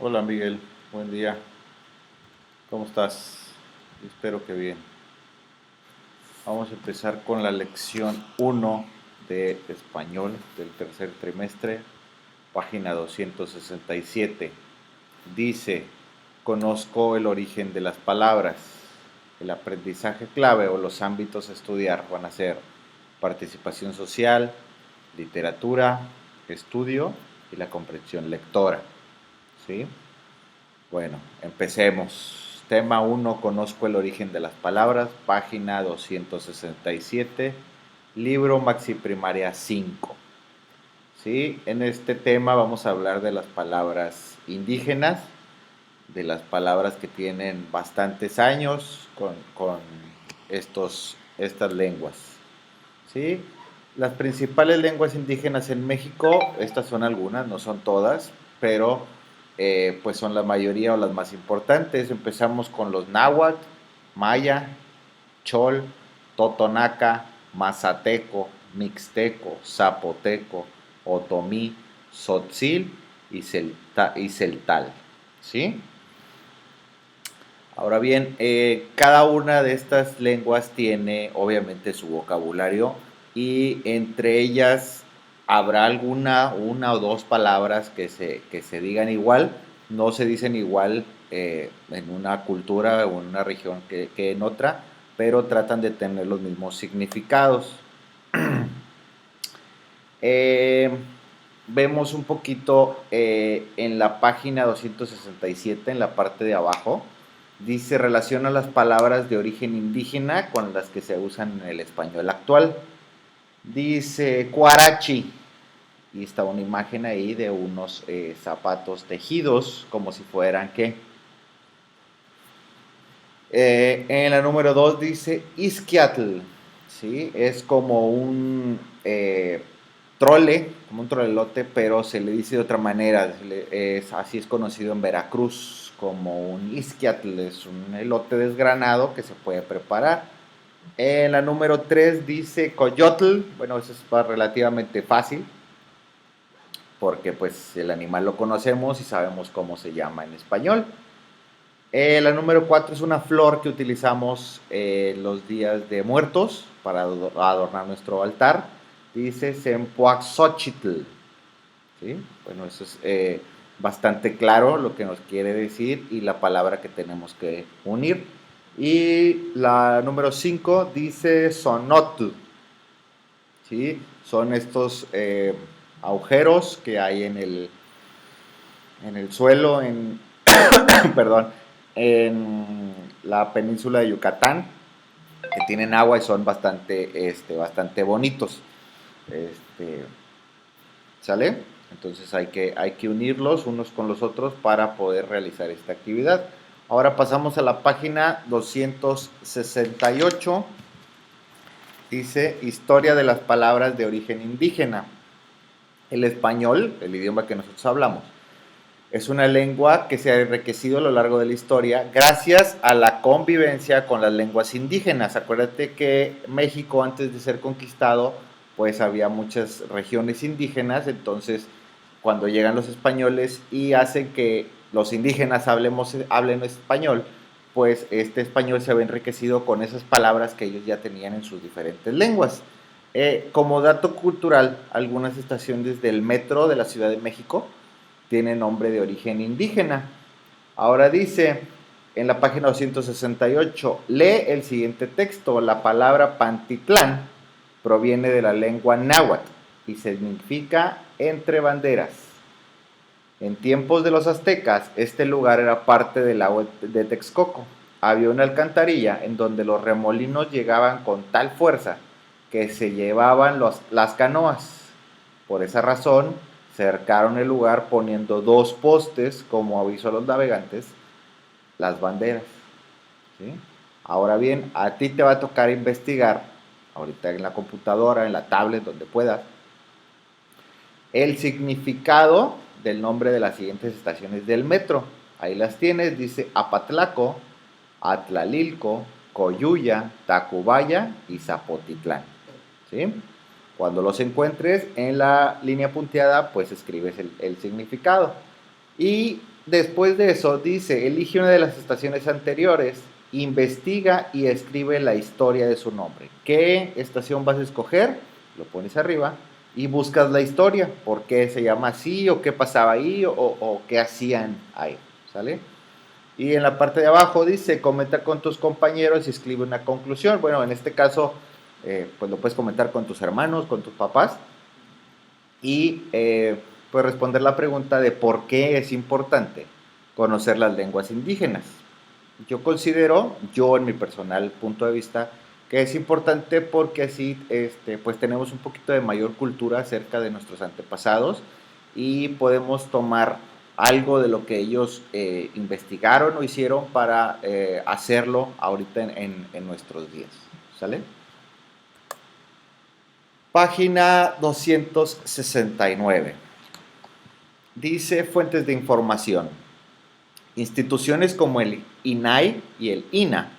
Hola Miguel, buen día. ¿Cómo estás? Espero que bien. Vamos a empezar con la lección uno de español del tercer trimestre, página 267. Dice, conozco el origen de las palabras. El aprendizaje clave o los ámbitos a estudiar van a ser participación social, literatura, estudio y la comprensión lectora. ¿Sí? Bueno, empecemos. Tema uno. Conozco el origen de las palabras, página 267, libro Maxi Primaria 5. ¿Sí? En este tema vamos a hablar de las palabras indígenas, de las palabras que tienen bastantes años con estas lenguas. ¿Sí? Las principales lenguas indígenas en México, estas son algunas, no son todas, pero pues son la mayoría o las más importantes. Empezamos con los náhuatl, maya, chol, totonaca, mazateco, mixteco, zapoteco, otomí, tzotzil y celtal. ¿Sí? Ahora bien, cada una de estas lenguas tiene obviamente su vocabulario y entre ellas habrá una o dos palabras que se digan igual, no se dicen igual en una cultura o en una región que en otra, pero tratan de tener los mismos significados. Eh, Vemos un poquito en la página 267, en la parte de abajo, dice relaciona las palabras de origen indígena con las que se usan en el español actual. Dice cuarachi, y está una imagen ahí de unos zapatos tejidos como si fueran qué. En la número 2 dice isquiatl, ¿sí? Es como un trole, como un trolelote, pero se le dice de otra manera. Así es conocido en Veracruz como un isquiatl, es un elote desgranado que se puede preparar. En la número 3 dice coyotl, bueno, eso es relativamente fácil, porque pues el animal lo conocemos y sabemos cómo se llama en español. La número 4 es una flor que utilizamos los días de muertos para adornar nuestro altar. Dice Sempoaxochitl. ¿Sí? Bueno, eso es bastante claro lo que nos quiere decir y la palabra que tenemos que unir. Y la número 5 dice sonotl. ¿Sí? Son estos agujeros que hay en el suelo, perdón, en la península de Yucatán, que tienen agua y son bastante bonitos. Este, ¿Sale? Entonces hay que unirlos unos con los otros para poder realizar esta actividad. Ahora pasamos a la página 268. Dice Historia de las palabras de origen indígena. El español, el idioma que nosotros hablamos, es una lengua que se ha enriquecido a lo largo de la historia gracias a la convivencia con las lenguas indígenas. Acuérdate que México, antes de ser conquistado, pues había muchas regiones indígenas, entonces cuando llegan los españoles y hacen que los indígenas hablen español, pues este español se ve enriquecido con esas palabras que ellos ya tenían en sus diferentes lenguas. Como dato cultural, algunas estaciones del metro de la Ciudad de México tiene nombre de origen indígena. Ahora dice en la página 268, lee el siguiente texto. La palabra Pantitlán proviene de la lengua náhuatl y significa entre banderas. En tiempos de los aztecas, este lugar era parte del lago de Texcoco. Había una alcantarilla en donde los remolinos llegaban con tal fuerza que se llevaban las canoas. Por esa razón, cercaron el lugar poniendo dos postes como aviso a los navegantes, las banderas. ¿Sí? Ahora bien, a ti te va a tocar investigar, ahorita en la computadora, en la tablet, donde puedas, el significado del nombre de las siguientes estaciones del metro. Ahí las tienes, dice Apatlaco, Atlalilco, Coyuya, Tacubaya y Zapotitlán. ¿Sí? Cuando los encuentres en la línea punteada, pues escribes el significado. Y Después de eso dice, elige una de las estaciones anteriores, investiga y escribe la historia de su nombre. ¿Qué estación vas a escoger? Lo pones arriba y buscas la historia, por qué se llama así o qué pasaba ahí o qué hacían ahí, ¿sale? Y en la parte de abajo dice, comenta con tus compañeros y escribe una conclusión. Bueno, en este caso, pues lo puedes comentar con tus hermanos, con tus papás y pues responder la pregunta de por qué es importante conocer las lenguas indígenas. Yo considero, yo en mi personal punto de vista, que es importante porque así pues tenemos un poquito de mayor cultura acerca de nuestros antepasados y podemos tomar algo de lo que ellos investigaron o hicieron para hacerlo ahorita en nuestros días. ¿Sale? Página 269. Dice fuentes de información. Instituciones como el INAI y el INA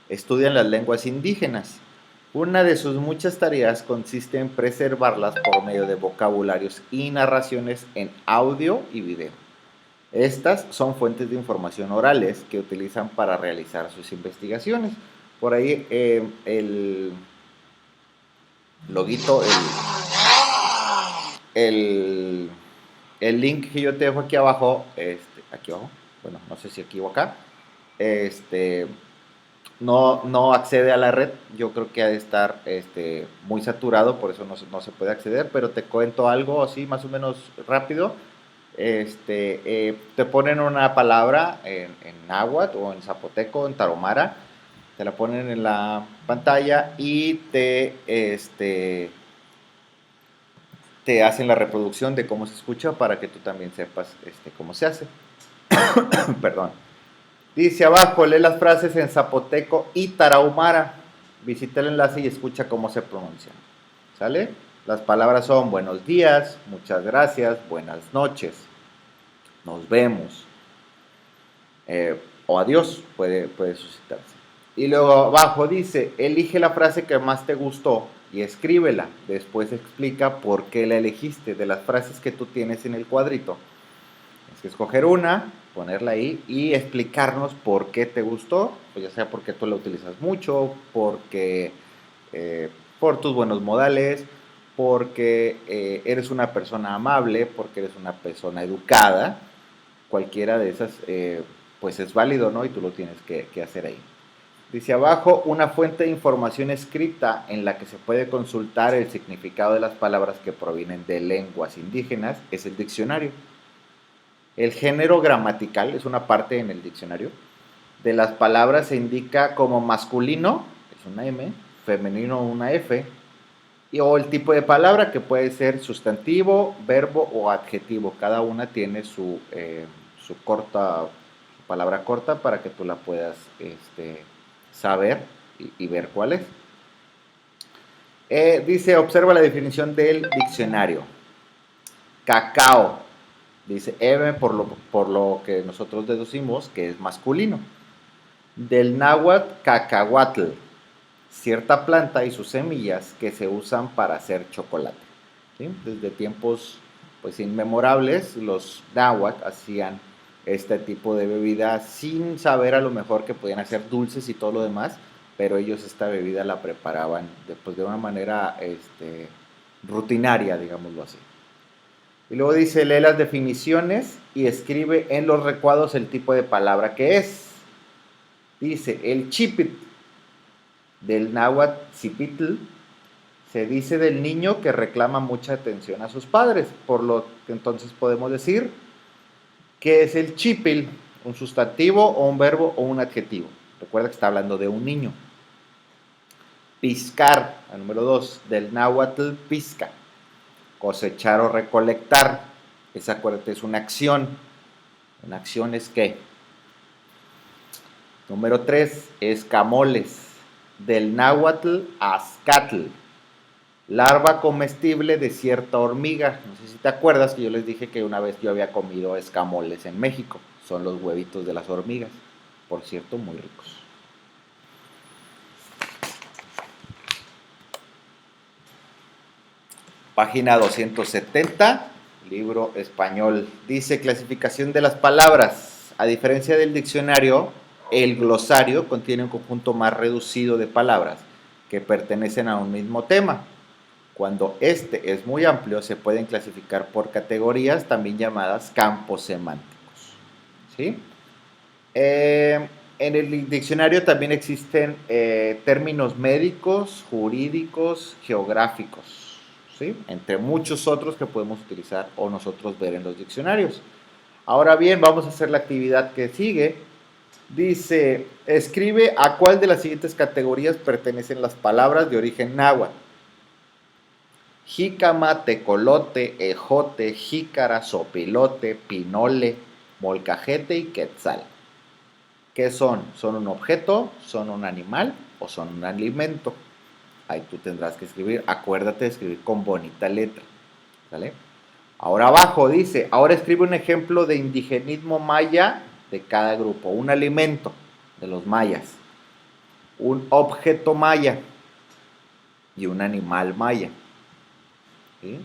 estudian las lenguas indígenas. Una de sus muchas tareas consiste en preservarlas por medio de vocabularios y narraciones en audio y video. Estas son fuentes de información orales que utilizan para realizar sus investigaciones. Por ahí el loguito, el, el link que yo te dejo aquí abajo, bueno, no sé si aquí o acá, este, no accede a la red. Yo creo que ha de estar muy saturado, por eso no se puede acceder, pero te cuento algo así más o menos rápido. Te ponen una palabra en náhuatl o en zapoteco, en taromara, te la ponen en la pantalla y te hacen la reproducción de cómo se escucha para que tú también sepas cómo se hace. Perdón. Dice abajo, lee las frases en zapoteco y tarahumara. Visita el enlace y escucha cómo se pronuncian. ¿Sale? Las palabras son buenos días, muchas gracias, buenas noches, nos vemos, o adiós, puede suscitarse. Y luego abajo dice, elige la frase que más te gustó y escríbela. Después explica por qué la elegiste de las frases que tú tienes en el cuadrito. Tienes que escoger una, ponerla ahí y explicarnos por qué te gustó, pues ya sea porque tú la utilizas mucho, porque por tus buenos modales, porque eres una persona amable, porque eres una persona educada. Cualquiera de esas pues es válido, ¿no? Y tú lo tienes que hacer ahí. Dice abajo, una fuente de información escrita en la que se puede consultar el significado de las palabras que provienen de lenguas indígenas es el diccionario. El género gramatical es una parte en el diccionario. De las palabras se indica como masculino, es una M, femenino una F, o el tipo de palabra que puede ser sustantivo, verbo o adjetivo. Cada una tiene su palabra corta para que tú la puedas saber y ver cuál es. Dice, observa la definición del diccionario. Cacao. Dice M por lo que nosotros deducimos que es masculino. Del náhuatl cacahuatl, cierta planta y sus semillas que se usan para hacer chocolate. ¿Sí? Desde tiempos pues inmemorables los náhuatl hacían este tipo de bebida sin saber a lo mejor que podían hacer dulces y todo lo demás, pero ellos esta bebida la preparaban de una manera rutinaria, digámoslo así. Y luego dice, lee las definiciones y escribe en los recuadros el tipo de palabra que es. Dice, el chipit del náhuatl cipitl se dice del niño que reclama mucha atención a sus padres, por lo que entonces podemos decir que es el chipil, un sustantivo o un verbo o un adjetivo. Recuerda que está hablando de un niño. Piscar, el número 2, del náhuatl pisca, cosechar o recolectar. Esa, acuérdate, es una acción. Una acción es ¿qué? Número 3, escamoles, del náhuatl azcatl, larva comestible de cierta hormiga. No sé si te acuerdas que yo les dije que una vez yo había comido escamoles en México. Son los huevitos de las hormigas. Por cierto, muy ricos. Página 270. libro español. Dice clasificación de las palabras. A diferencia del diccionario, el glosario contiene un conjunto más reducido de palabras que pertenecen a un mismo tema. Cuando este es muy amplio, se pueden clasificar por categorías, también llamadas campos semánticos. ¿Sí? En el diccionario también existen términos médicos, jurídicos, geográficos, ¿sí? Entre muchos otros que podemos utilizar o nosotros ver en los diccionarios. Ahora bien, vamos a hacer la actividad que sigue. Dice, escribe a cuál de las siguientes categorías pertenecen las palabras de origen náhuatl. Jícama, tecolote, ejote, jícara, sopilote, pinole, molcajete y quetzal. ¿Qué son? ¿Son un objeto? ¿Son un animal? ¿O son un alimento? Ahí tú tendrás que escribir. Acuérdate de escribir con bonita letra. ¿Vale? Ahora abajo dice, ahora escribe un ejemplo de indigenismo maya de cada grupo. Un alimento de los mayas. Un objeto maya. Y un animal maya. ¿Sí?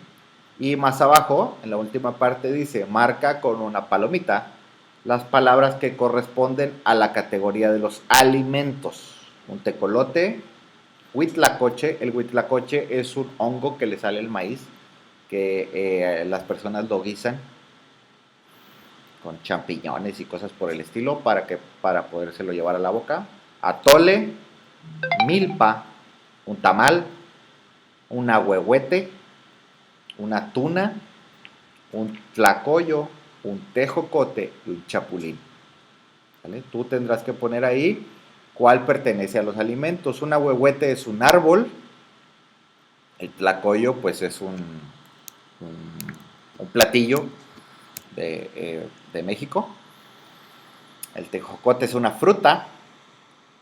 Y más abajo, en la última parte dice, marca con una palomita las palabras que corresponden a la categoría de los alimentos. Un tecolote, huitlacoche. El huitlacoche es un hongo que le sale el maíz, que las personas lo guisan con champiñones y cosas por el estilo para podérselo llevar a la boca. Atole, milpa, un tamal, un ahuehuete, una tuna, un tlacoyo, un tejocote y un chapulín. ¿Vale? Tú tendrás que poner ahí cuál pertenece a los alimentos. Un ahuehuete es un árbol, el tlacoyo pues es un platillo de México, el tejocote es una fruta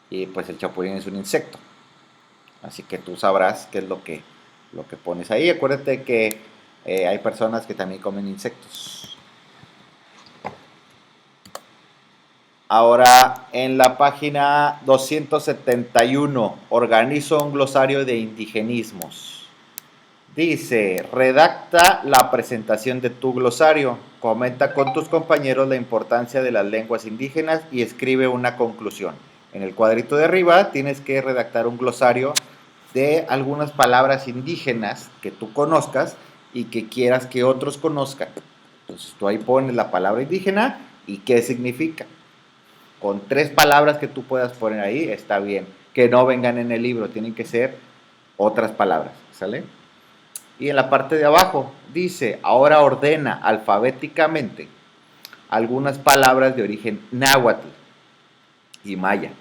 y pues el chapulín es un insecto. Así que tú sabrás qué es lo que pones ahí. Acuérdate que hay personas que también comen insectos. Ahora, en la página 271, organizo un glosario de indigenismos. Dice, redacta la presentación de tu glosario, comenta con tus compañeros la importancia de las lenguas indígenas y escribe una conclusión. En el cuadrito de arriba tienes que redactar un glosario de algunas palabras indígenas que tú conozcas y que quieras que otros conozcan. Entonces tú ahí pones la palabra indígena y qué significa. Con 3 palabras que tú puedas poner ahí, está bien. Que no vengan en el libro, tienen que ser otras palabras, ¿sale? Y en la parte de abajo dice, ahora ordena alfabéticamente algunas palabras de origen náhuatl y maya.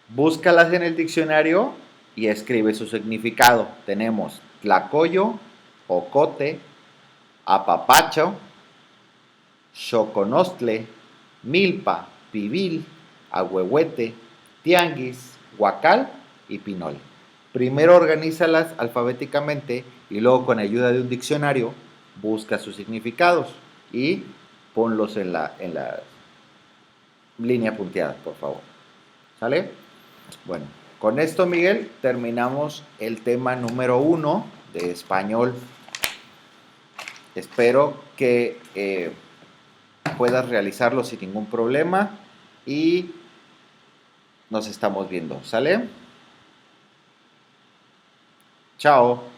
Búscalas en el diccionario y escribe su significado. Tenemos tlacoyo, ocote, apapacho, xoconostle, milpa, pibil, ahuehuete, tianguis, huacal y pinole. Primero organízalas alfabéticamente y luego con ayuda de un diccionario busca sus significados y ponlos en la línea punteada, por favor. ¿Sale? Bueno, con esto, Miguel, terminamos el tema número 1 de español. Espero que puedas realizarlo sin ningún problema y nos estamos viendo. ¿Sale? Chao.